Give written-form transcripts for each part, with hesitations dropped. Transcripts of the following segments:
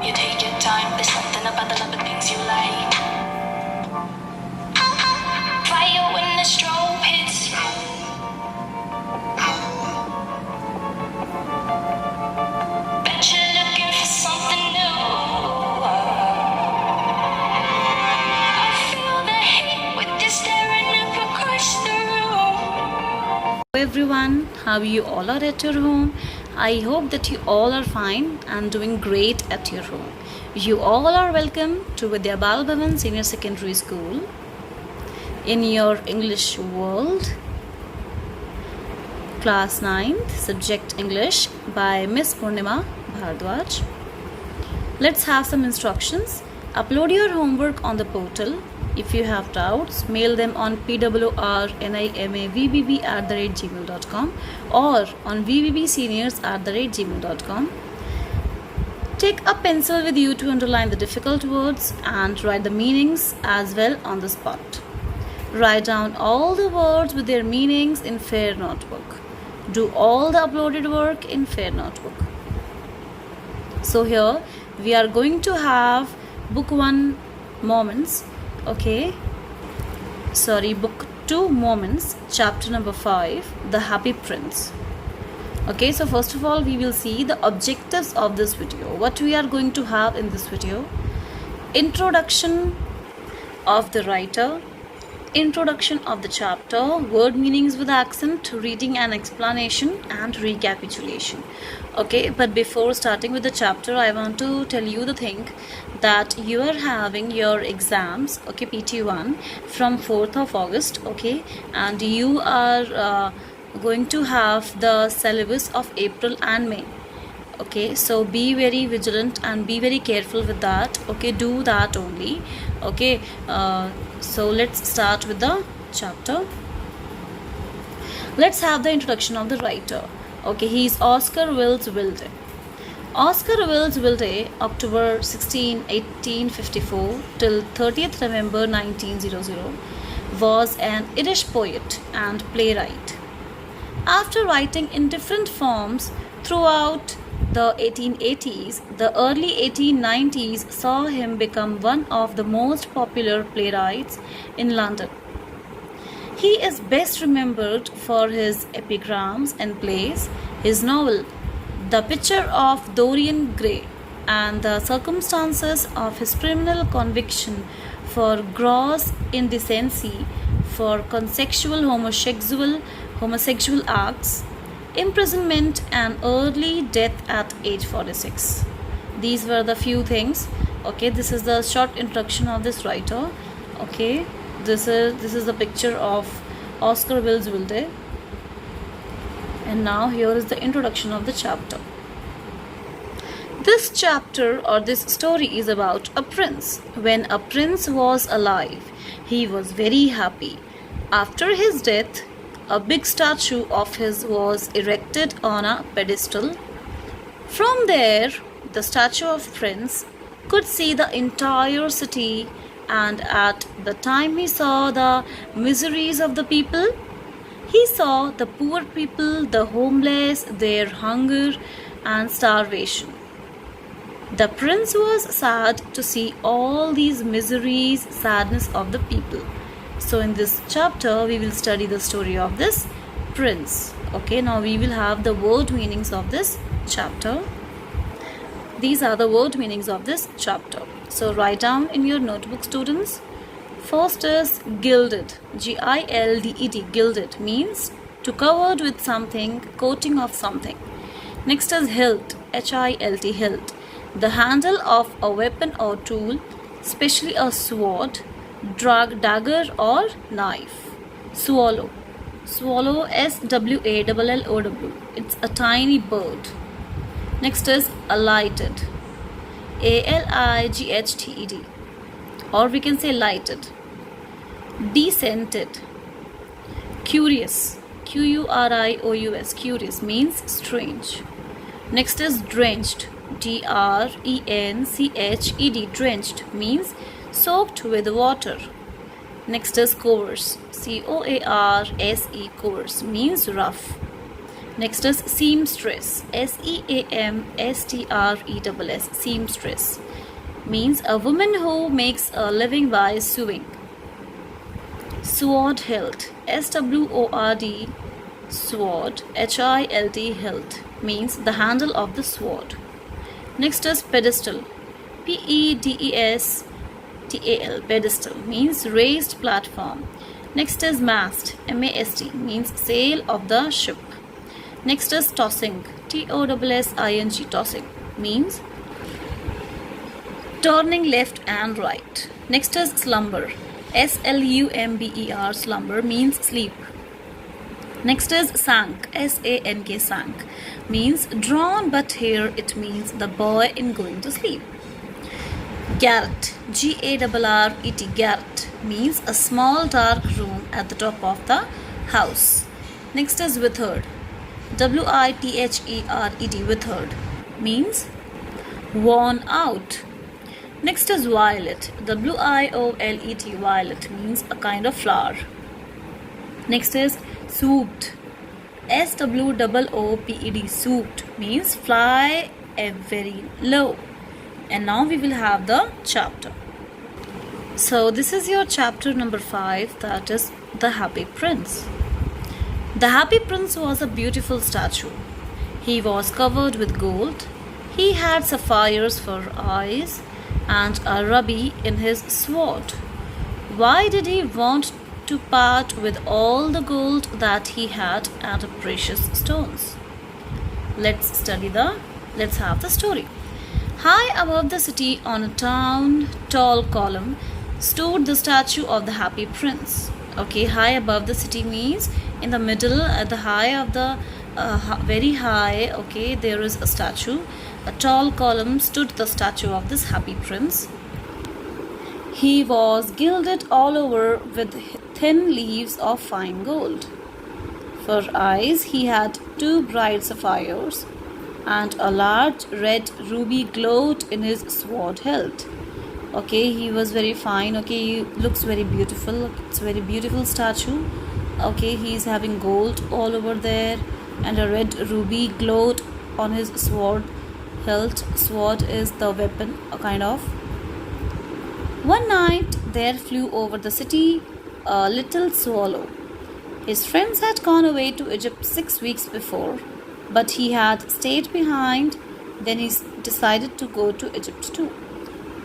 you take your time. There's something about the love of things you like. Fire when the strobe hits. Bet you're looking for something new. I feel the heat with you staring up across the room. Hello everyone, how you all are at your home? I hope that you all are fine and doing great at your home. You all are welcome to Vidya Bal Bhavan Senior Secondary School in your English world. Class 9th, subject English by Miss Purnima Bhardwaj. Let's have some instructions. Upload your homework on the portal. If you have doubts, mail them on pwrnimavabb@gmail.com or on vbbseniors@gmail.com. Take a pencil with you to underline the difficult words and write the meanings as well on the spot. Write down all the words with their meanings in fair notebook. Do all the uploaded work in fair notebook. So here we are going to have book 1 moments, book 2 moments, chapter number 5, The Happy Prince. Okay, so first of all we will see the objectives of this video. What we are going to have in this video: introduction of the writer, introduction of the chapter, word meanings with accent, reading and explanation, and recapitulation. Okay, but before starting with the chapter, I want to tell you the thing that you are having your exams, okay, PT1 from 4th of August, okay, and you are going to have the syllabus of April and May. Okay, so be very vigilant and be very careful with that. Okay, do that only. Okay, so let's start with the chapter. Let's have the introduction of the writer. Okay, he is Oscar Wilde Wilde. Oscar Wilde Wilde, October 16, 1854 till 30th November 1900, was an Irish poet and playwright. After writing in different forms throughout the 1880s, the early 1890s saw him become one of the most popular playwrights in London. He is best remembered for his epigrams and plays, his novel, The Picture of Dorian Gray, and the circumstances of his criminal conviction for gross indecency, for consensual homosexual acts, imprisonment, and early death at age 46. These were the few things. Okay, this is the short introduction of this writer. Okay, this is the picture of Oscar Wilde Wilde, and now here is the introduction of the chapter. This chapter or this story is about a prince. When a prince was alive, he was very happy. After his death, a big statue of his was erected on a pedestal. From there, the statue of Prince could see the entire city, and at the time he saw the miseries of the people. He saw the poor people, the homeless, their hunger and starvation. The prince was sad to see all these miseries, sadness of the people. So in this chapter, we will study the story of this prince. Okay, now we will have the word meanings of this chapter. These are the word meanings of this chapter. So write down in your notebook, students. First is gilded. G-I-L-D-E-D. Gilded means to covered with something, coating of something. Next is hilt. H-I-L-T. Hilt. The handle of a weapon or tool, especially a sword, dagger or knife. Swallow. Swallow, S-W-A-L-L-O-W. It's a tiny bird. Next is alighted. A-L-I-G-H-T-E-D. Or we can say lighted. Descented. Curious. Q-U-R-I-O-U-S. Curious means strange. Next is drenched. D-R-E-N-C-H-E-D. Drenched means soaked with water. Next is coarse. C-O-A-R-S-E. Coarse means rough. Next is seamstress. Seamstress. Seamstress means a woman who makes a living by sewing. Sword hilt. SWORD. Sword. HILT. Hilt means the handle of the sword. Next is pedestal. PEDESTAL. Pedestal means raised platform. Next is mast. MAST means sail of the ship. Next is tossing. TOSSING. Tossing means turning left and right. Next is slumber. SLUMBER. Slumber means sleep. Next is sank. SANK. Sank means drawn, but here it means the boy in going to sleep. Garret. GARRET. Garret means a small dark room at the top of the house. Next is withered. WITHERED. Withered means worn out. Next is violet. WIOLET. Violet means a kind of flower. Next is swooped. SWOOPED. Swooped means fly very low. And now we will have the chapter. So this is your chapter number 5, that is The Happy Prince. The Happy Prince was a beautiful statue. He was covered with gold. He had sapphires for eyes and a ruby in his sword. Why did he want to part with all the gold that he had and precious stones? Let's have the story. High above the city on a tall column stood the statue of the Happy Prince. Okay, high above the city means in the middle, at the high of the very high, okay, there is a statue. A tall column stood the statue of this Happy Prince. He was gilded all over with thin leaves of fine gold. For eyes, he had 2 bright sapphires, and a large red ruby glowed in his sword hilt. Okay, he was very fine. Okay, he looks very beautiful. It's a very beautiful statue. Okay, he's having gold all over there, and a red ruby glowed on his sword hilt. Sword is the weapon, a kind of. One night there flew over the city a little swallow. His friends had gone away to Egypt 6 weeks before, but he had stayed behind. Then he decided to go to Egypt too.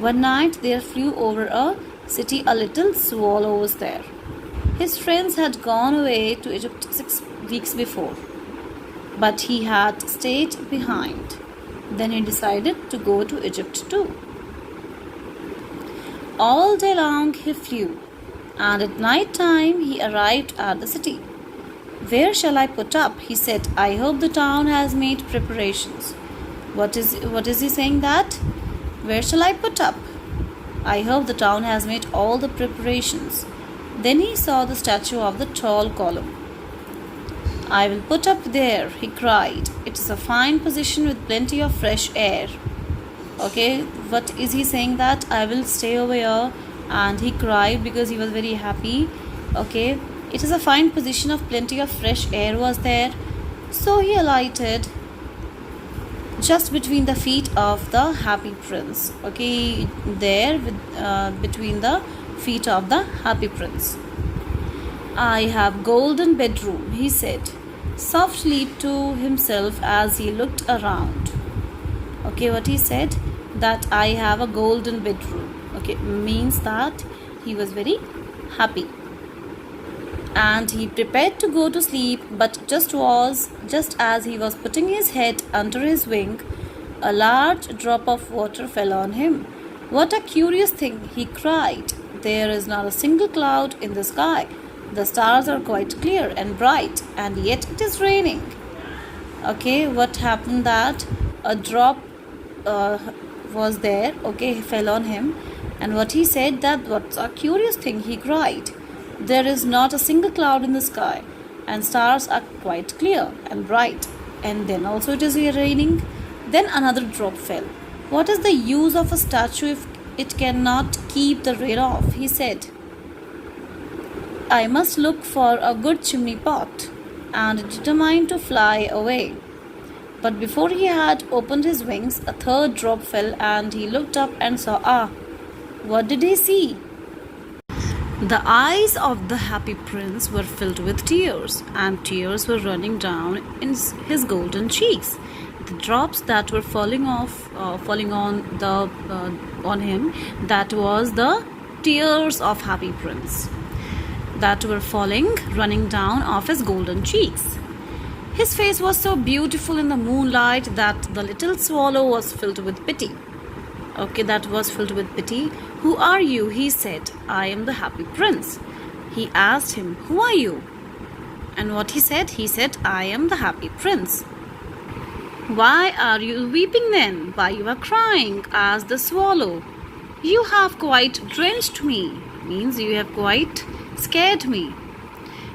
One night there flew over a city a little swallow was there. His friends had gone away to Egypt 6 weeks before, but he had stayed behind. Then he decided to go to Egypt too. All day long he flew, and at night time he arrived at the city. Where shall I put up? He said. I hope the town has made preparations. What is he saying that? Where shall I put up? I hope the town has made all the preparations. Then he saw the statue of the tall column. I will put up there, he cried. It is a fine position with plenty of fresh air. Okay, what is he saying that? I will stay over here. And he cried because he was very happy. Okay, it is a fine position of plenty of fresh air was there. So he alighted just between the feet of the Happy Prince. Okay, there between the feet of the Happy Prince. I have golden bedroom, he said softly to himself as he looked around. Okay, what he said, that I have a golden bedroom. Okay, means that he was very happy. And he prepared to go to sleep, but just as he was putting his head under his wing, a large drop of water fell on him. What a curious thing, he cried. There is not a single cloud in the sky. The stars are quite clear and bright, and yet it is raining. Okay, what happened that a drop was there, okay, fell on him. And what he said, that what's a curious thing, he cried. There is not a single cloud in the sky, and stars are quite clear and bright, and then also it is raining. Then another drop fell. What is the use of a statue if it cannot keep the rain off, he said. I must look for a good chimney pot. and determined to fly away. But before he had opened his wings, a third drop fell, and he looked up and saw, what did he see? The eyes of the happy prince were filled with tears, and tears were running down in his golden cheeks. The drops that were falling on him, that was the tears of happy prince that were falling, running down off his golden cheeks. His face was so beautiful in the moonlight that the little swallow was filled with pity. That was filled with pity. Who are you? He said. I am the happy prince. He asked him, who are you? And what he said? He said, I am the happy prince. Why are you weeping then? Why you are crying? Asked the swallow. You have quite drenched me. Means you have quite scared me.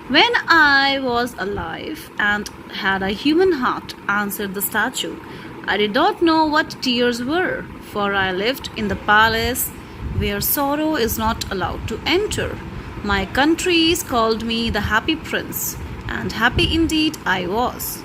When I was alive and had a human heart, answered the statue, I did not know what tears were, for I lived in the palace where sorrow is not allowed to enter. My countries called me the happy prince, and happy indeed I was.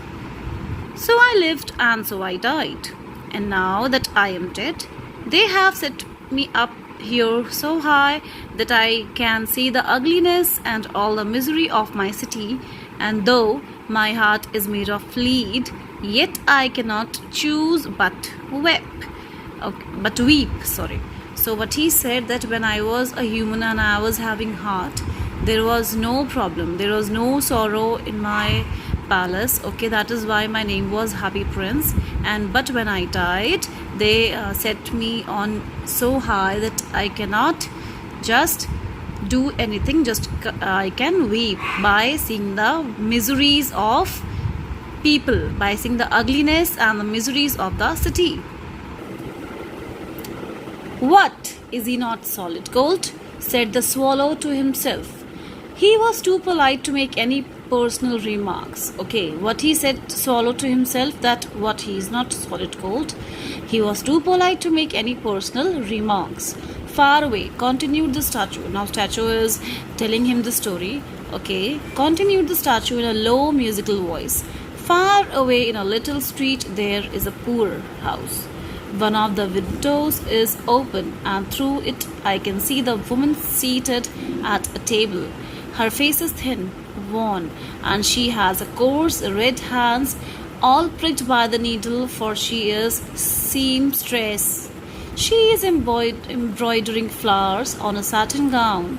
So I lived and so I died. And now that I am dead, they have set me up here so high that I can see the ugliness and all the misery of my city, and though my heart is made of lead, yet I cannot choose but weep. So what he said, that when I was a human and I was having heart, there was no problem, there was no sorrow in my palace. That is why my name was Happy Prince. But when I died, they set me on so high that I cannot just do anything, just I can weep by seeing the miseries of people, by seeing the ugliness and the miseries of the city. What, is he not solid gold? Said the swallow to himself. He was too polite to make any personal remarks. What he said, swallow, to himself, that what he is not solid gold. He was too polite to make any personal remarks. Far away, continued the statue. Now statue is telling him the story. Continued the statue in a low musical voice. Far away in a little street there is a poor house. One of the windows is open, and through it I can see the woman seated at a table. Her face is thin, worn, and she has a coarse red hands, all pricked by the needle, for she is seamstress. She is embroidering flowers on a satin gown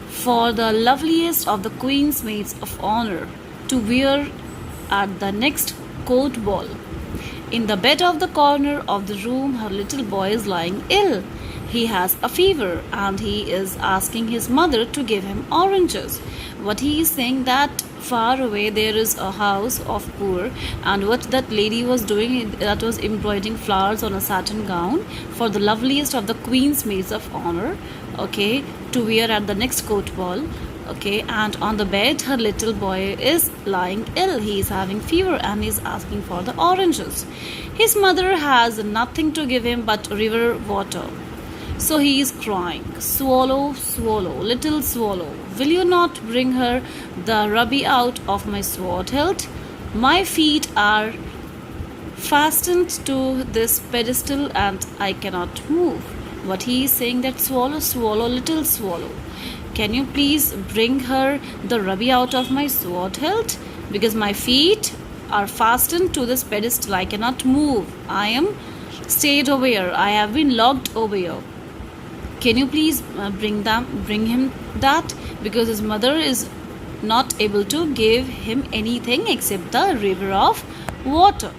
for the loveliest of the queen's maids of honor to wear at the next court ball. In the bed of the corner of the room, her little boy is lying ill. He has a fever, and he is asking his mother to give him oranges. What he is saying, that far away there is a house of poor, and what that lady was doing, that was embroidering flowers on a satin gown for the loveliest of the queen's maids of honor, to wear at the next court ball. And on the bed her little boy is lying ill. He is having fever and is asking for the oranges. His mother has nothing to give him but river water. So he is crying, swallow, swallow, little swallow, will you not bring her the ruby out of my sword hilt? My feet are fastened to this pedestal and I cannot move. What he is saying, that swallow, swallow, little swallow, can you please bring her the ruby out of my sword hilt? Because my feet are fastened to this pedestal. I cannot move. I am stayed over here. I have been locked over here. Can you please bring him that? Because his mother is not able to give him anything except the river of water.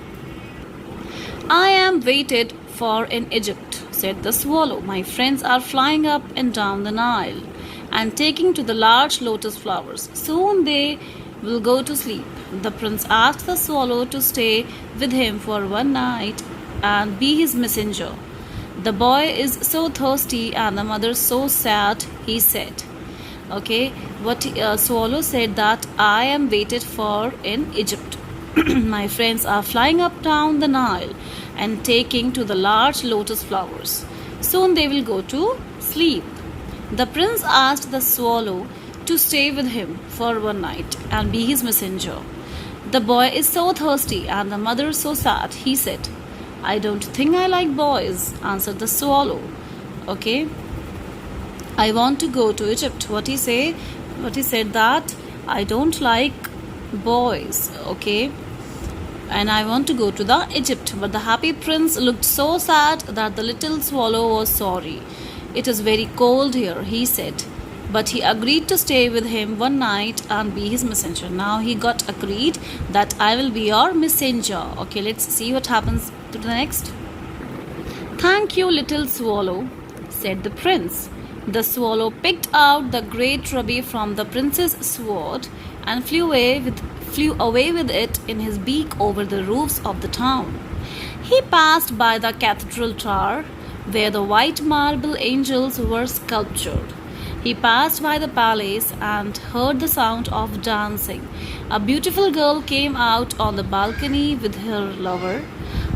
I am waited for in Egypt, said the swallow. My friends are flying up and down the Nile and taking to the large lotus flowers. Soon they will go to sleep. The prince asked the swallow to stay with him for one night and be his messenger. The boy is so thirsty and the mother so sad, he said. What swallow said, that I am waited for in Egypt. My friends are flying up down the Nile and taking to the large lotus flowers. Soon they will go to sleep. The prince asked the swallow to stay with him for one night and be his messenger. The boy is so thirsty and the mother so sad, he said. I don't think I like boys, answered the swallow. Okay. I want to go to Egypt. What he said that I don't like boys, okay? And I want to go to the Egypt. But the happy prince looked so sad that the little swallow was sorry. It is very cold here, he said. But he agreed to stay with him one night and be his messenger. Now he got agreed that I will be your messenger. Okay, let's see what happens to the next. Thank you, little swallow, said the prince. The swallow picked out the great ruby from the prince's sword and flew away with it in his beak over the roofs of the town. He passed by the cathedral tower where the white marble angels were sculptured. He passed by the palace and heard the sound of dancing. A beautiful girl came out on the balcony with her lover.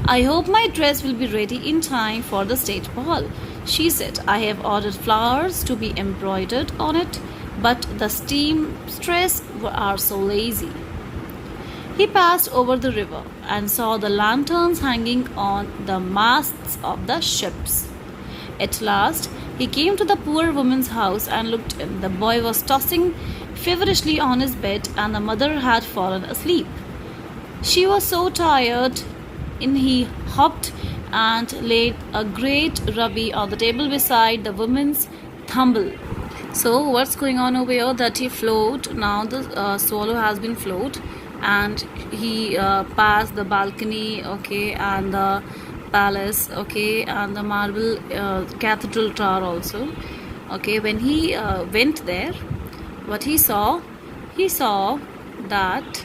I hope my dress will be ready in time for the state ball, she said. I have ordered flowers to be embroidered on it, but the seamstresses are so lazy. He passed over the river and saw the lanterns hanging on the masts of the ships. At last, he came to the poor woman's house and looked in. The boy was tossing feverishly on his bed, and the mother had fallen asleep. She was so tired, in he hopped and laid a great ruby on the table beside the woman's thimble. So what's going on over here? That he float. Now the swallow has been float, and he passed the balcony, okay, and the palace, okay, and the marble cathedral tower also. Okay, when he went there, what he saw that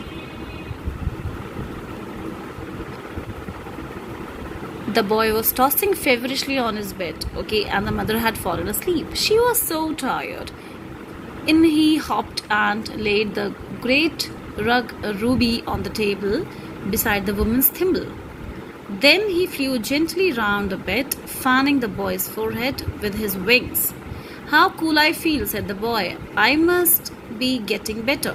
the boy was tossing feverishly on his bed, okay, and the mother had fallen asleep. She was so tired. In he hopped and laid the great ruby on the table beside the woman's thimble. Then he flew gently round the bed, fanning the boy's forehead with his wings. How cool I feel, said the boy. I must be getting better.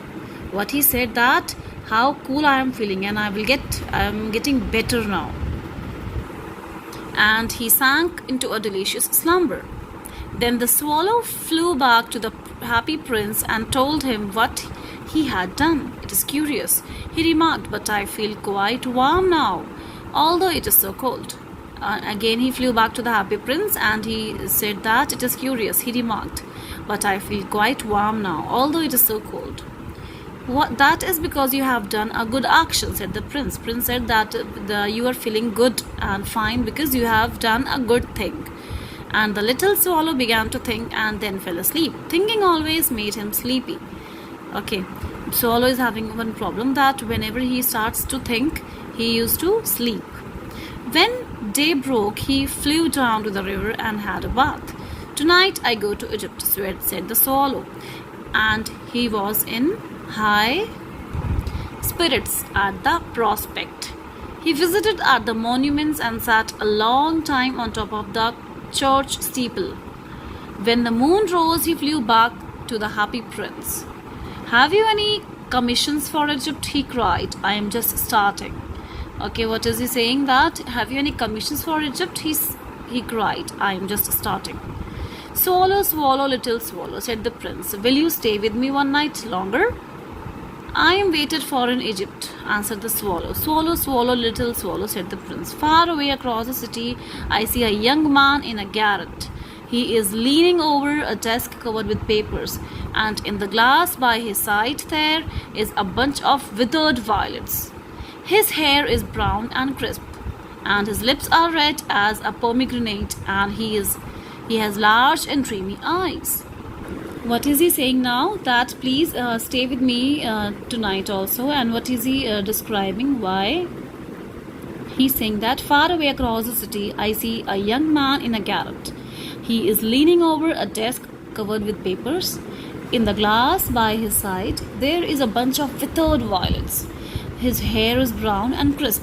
What he said that, how cool I am feeling, and I am getting better now. And he sank into a delicious slumber. Then the swallow flew back to the happy prince and told him what he had done. It is curious, he remarked, but I feel quite warm now, although it is so cold. Again he flew back to the happy prince and he said that it is curious, he remarked, but I feel quite warm now, although it is so cold. What, that is because you have done a good action, said the prince. Prince said that you are feeling good and fine because you have done a good thing. And the little swallow began to think and then fell asleep. Thinking always made him sleepy. Okay, swallow is having one problem, that whenever he starts to think, he used to sleep. When day broke, he flew down to the river and had a bath. Tonight I go to Egypt, said the swallow. And he was in high spirits at the prospect. He visited at the monuments and sat a long time on top of the church steeple. When the moon rose, he flew back to the happy prince. Have you any commissions for Egypt? He cried. I am just starting. Okay, what is he saying? That have you any commissions for Egypt? He cried. I am just starting. Swallow, swallow, little swallow, said the prince. Will you stay with me one night longer? I am waited for in Egypt, answered the swallow. Swallow, swallow, little swallow, said the prince. Far away across the city, I see a young man in a garret. He is leaning over a desk covered with papers, and in the glass by his side there is a bunch of withered violets. His hair is brown and crisp, and his lips are red as a pomegranate, and he has large and dreamy eyes. What is he saying now? That please stay with me tonight also. And what is he describing? Why? He's saying that far away across the city, I see a young man in a garret. He is leaning over a desk covered with papers. In the glass by his side, there is a bunch of withered violets. His hair is brown and crisp,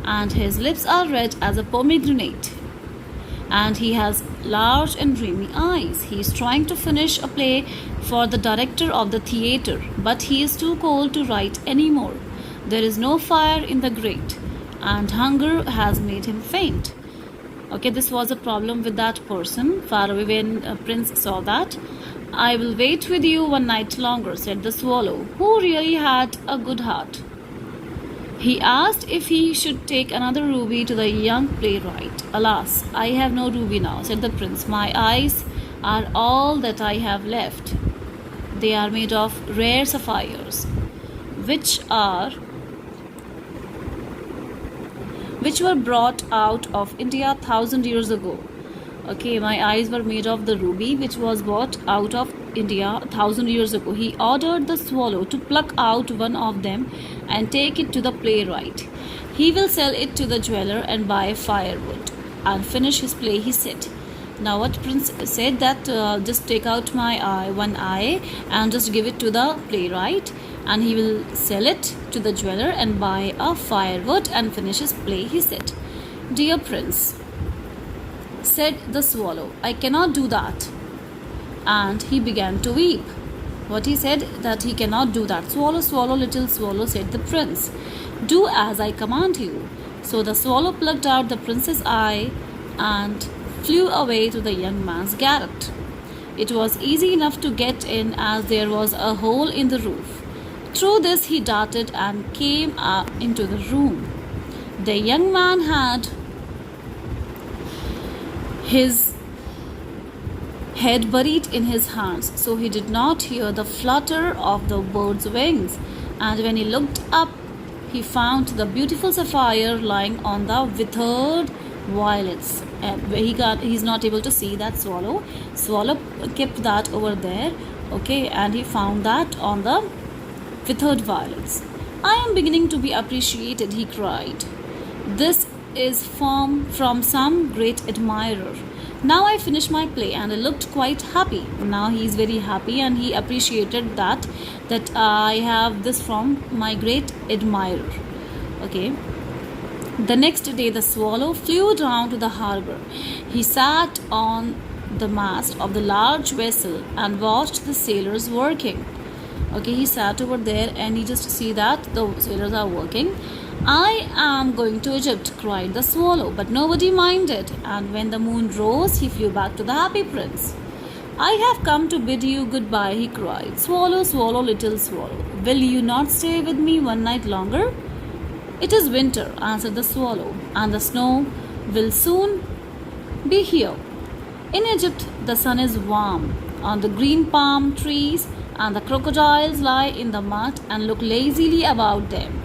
and his lips are red as a pomegranate. And he has large and dreamy eyes. He is trying to finish a play for the director of the theater, but he is too cold to write any more. There is no fire in the grate, and hunger has made him faint. Okay, this was a problem with that person far away when Prince saw that. I will wait with you one night longer, said the swallow, who really had a good heart. He asked if he should take another ruby to the young playwright. Alas, I have no ruby now, said the prince. My eyes are all that I have left. They are made of rare sapphires, which were brought out of India 1,000 years ago. Okay, my eyes were made of the ruby which was brought out of India 1,000 years ago. He ordered the swallow to pluck out one of them and take it to the playwright. He will sell it to the jeweler and buy firewood and finish his play, he said. Now what prince said that just take out my one eye and just give it to the playwright, and he will sell it to the jeweler and buy a firewood and finish his play, he said. Dear prince, said the swallow, I cannot do that. And he began to weep. What he said that he cannot do that. Swallow, swallow, little swallow, said the prince. Do as I command you. So the swallow plucked out the prince's eye and flew away to the young man's garret. It was easy enough to get in, as there was a hole in the roof. Through this he darted and came into the room. The young man had his head buried in his hands, so he did not hear the flutter of the bird's wings. And when he looked up, he found the beautiful sapphire lying on the withered violets. And he's not able to see that swallow. Swallow kept that over there, okay, and he found that on the withered violets. I am beginning to be appreciated, he cried. This is from some great admirer. Now I finished my play and I looked quite happy. Now he is very happy and he appreciated that I have this from my great admirer. Okay. The next day the swallow flew down to the harbor. He sat on the mast of the large vessel and watched the sailors working. Okay, he sat over there and he just see that the sailors are working. I am going to Egypt, cried the swallow, but nobody minded, and when the moon rose, he flew back to the happy prince. I have come to bid you goodbye, he cried. Swallow, swallow, little swallow, will you not stay with me one night longer? It is winter, answered the swallow, and the snow will soon be here. In Egypt, the sun is warm on the green palm trees, and the crocodiles lie in the mud and look lazily about them.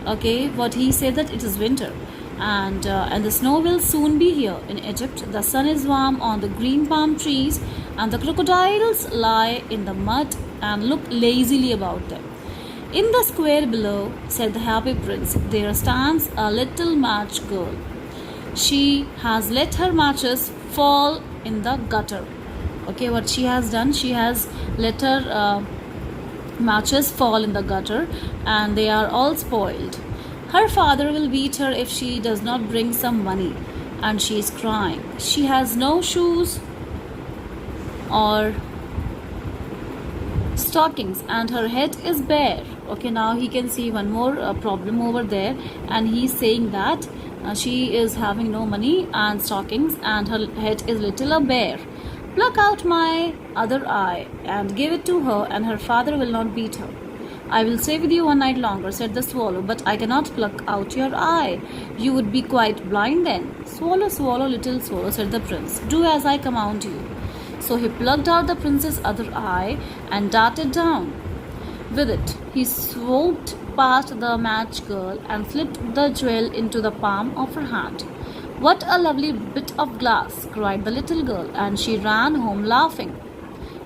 Okay, what he said that it is winter, and the snow will soon be here. In Egypt, the sun is warm on the green palm trees, and the crocodiles lie in the mud and look lazily about them. In the square below, said the happy prince, there stands a little match girl. She has let her matches fall in the gutter. Okay, what she has done, she has let her matches fall in the gutter and they are all spoiled. Her father will beat her if she does not bring some money, and she is crying. She has no shoes or stockings and her head is bare. Okay, now he can see one more problem over there, and he's saying that she is having no money and stockings and her head is little bare. Pluck out my other eye and give it to her, and her father will not beat her. I will stay with you one night longer, said the swallow, but I cannot pluck out your eye. You would be quite blind then. Swallow, swallow, little swallow, said the prince. Do as I command you. So he plucked out the prince's other eye and darted down. With it, he swooped past the match girl and slipped the jewel into the palm of her hand. What a lovely bit of glass, cried the little girl, and she ran home laughing.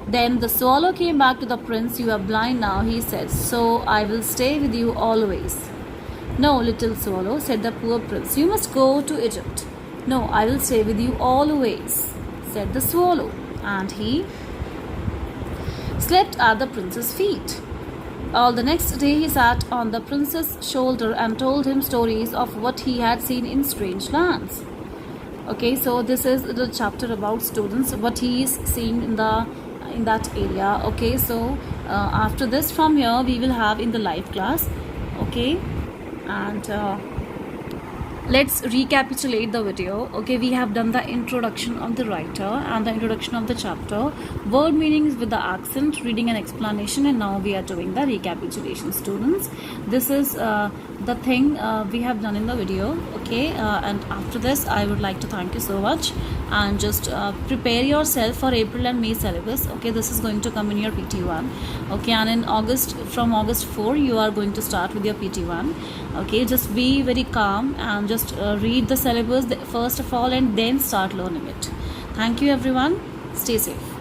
Then the swallow came back to the prince. You are blind now, he said, so I will stay with you always. No, little swallow, said the poor prince, you must go to Egypt. No, I will stay with you always, said the swallow, and he slept at the prince's feet. All the next day he sat on the prince's shoulder and told him stories of what he had seen in strange lands. Okay, so this is the chapter about students, what he is seeing in that area. Okay, so after this, from here we will have in the live class Okay, and let's recapitulate the video. Okay, we have done the introduction of the writer and the introduction of the chapter, word meanings with the accent, reading and explanation, and now we are doing the recapitulation. Students, this is the thing we have done in the video. Okay, and after this I would like to thank you so much, and just prepare yourself for April and May syllabus. Okay, this is going to come in your PT1. Okay, and in August, from August 4 you are going to start with your PT1. Okay, just be very calm and just read the syllabus first of all, and then start learning it. Thank you everyone. Stay safe.